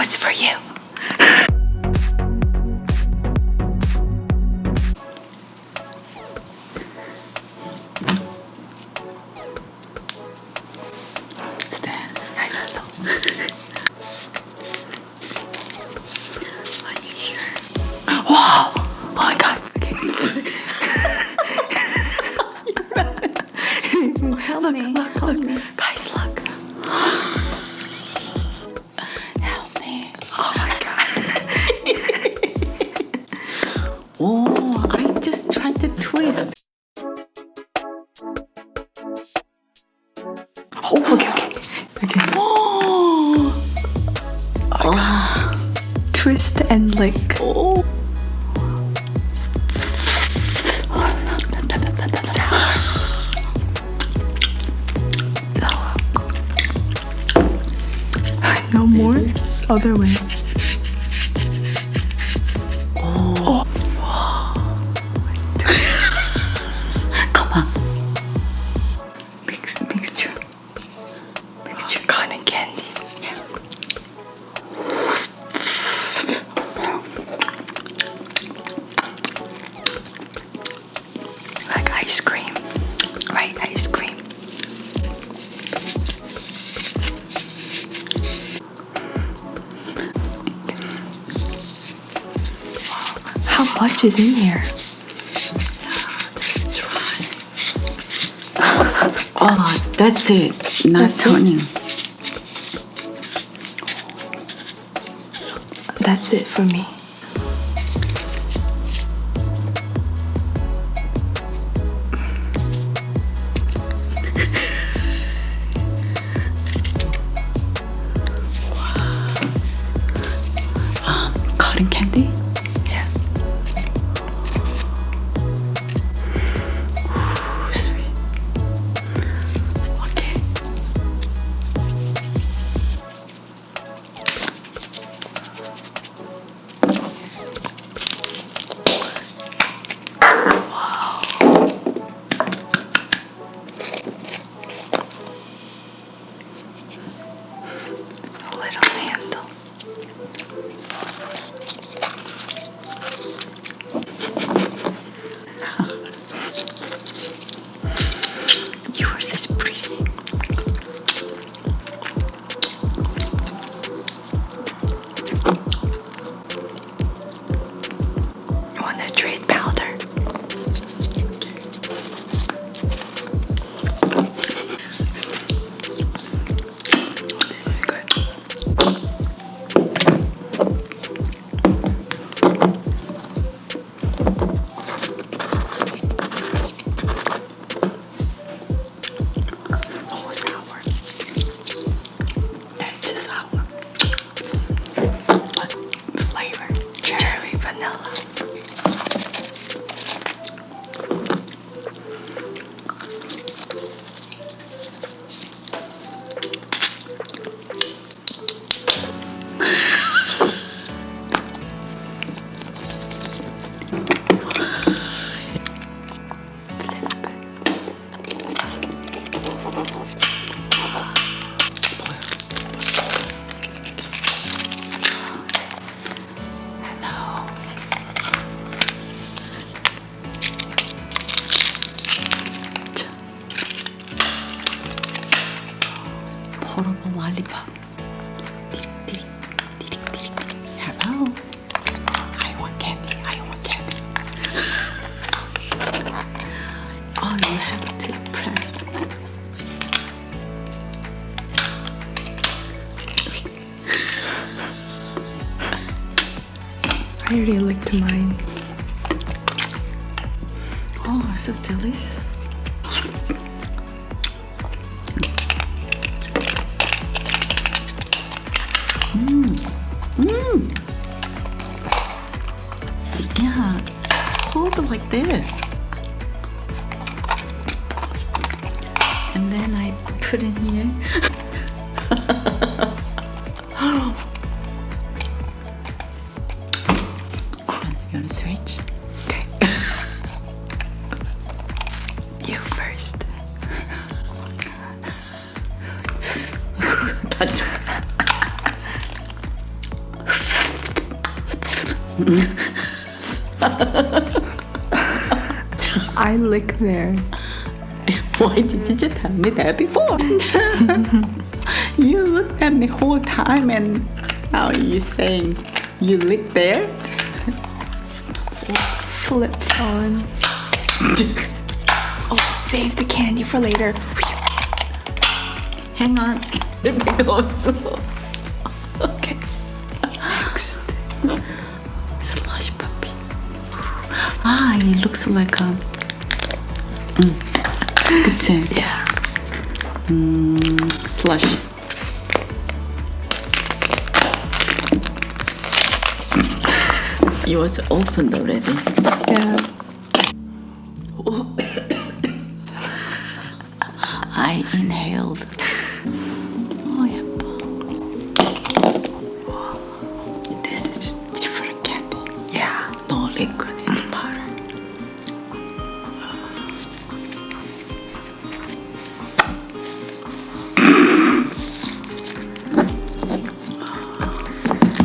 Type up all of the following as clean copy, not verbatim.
What's for you? What's this? I don't know. Are you sure? Wow! Oh my god. Okay. Help me. Look. Guys, look. Help me. Oh my god. Oh, I just tried to twist. Oh, okay. Oh. Twist and lick. Oh. No more? Other way. Oh. Come on. Mixture. Cotton candy. Yeah. Like ice cream. Right, ice cream. How much is in here? Just try. Oh, that's it. Not That's it? turning. That's it for me. Cotton candy? Yeah. Ooh, sweet. Okay. A little handle. You are such pretty. You want to trade powder? This is good. Oh, sour. That's just sour. What flavor? Cherry vanilla. Hello. Portable lollipop. Hello. I want candy. Oh, you have to press. I already licked mine. Oh, so delicious. Yeah, hold it like this. And then I put in here. You wanna switch? Okay. You first. I lick there. Why did you tell me that before? You looked at me whole time and now you saying you lick there? Flip phone. Oh, save the candy for later. Hang on. Let me go slow. Okay. Next. Slush puppy. Ah, it looks like a. 그치? Yeah. Slush. It was opened already. Yeah. I inhaled. Oh, 예뻐. This is different candy. Yeah. No liquid in the powder.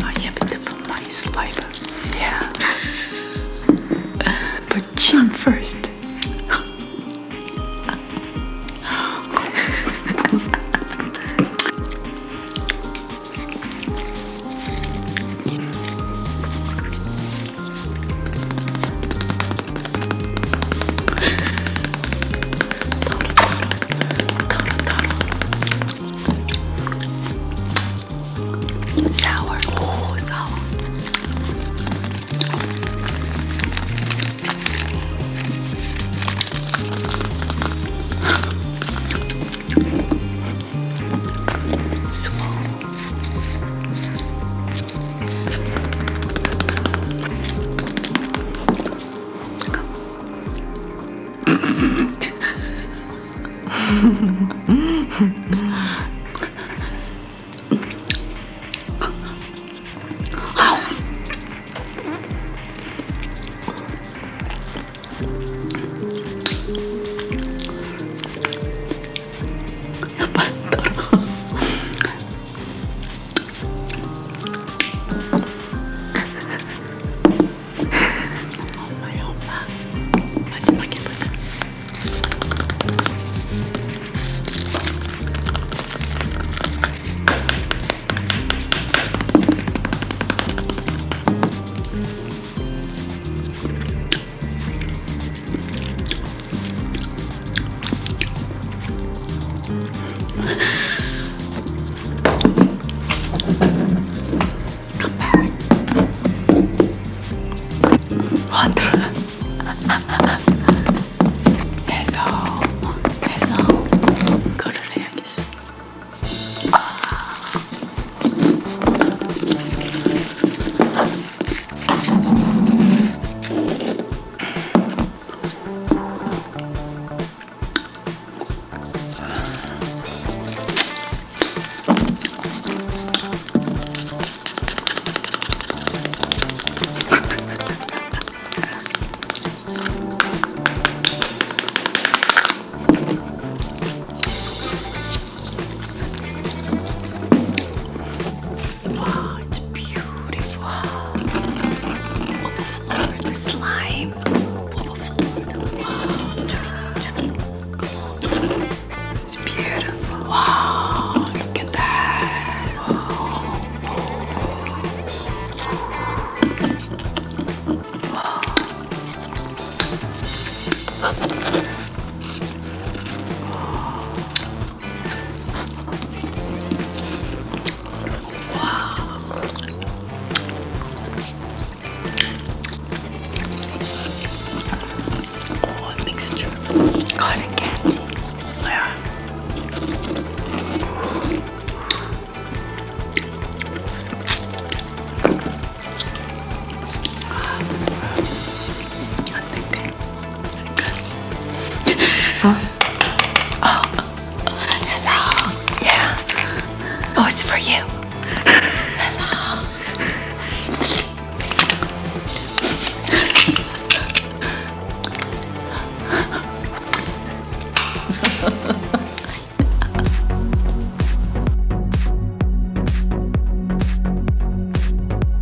I have to put my saliva. Yeah. But chin first. Sour.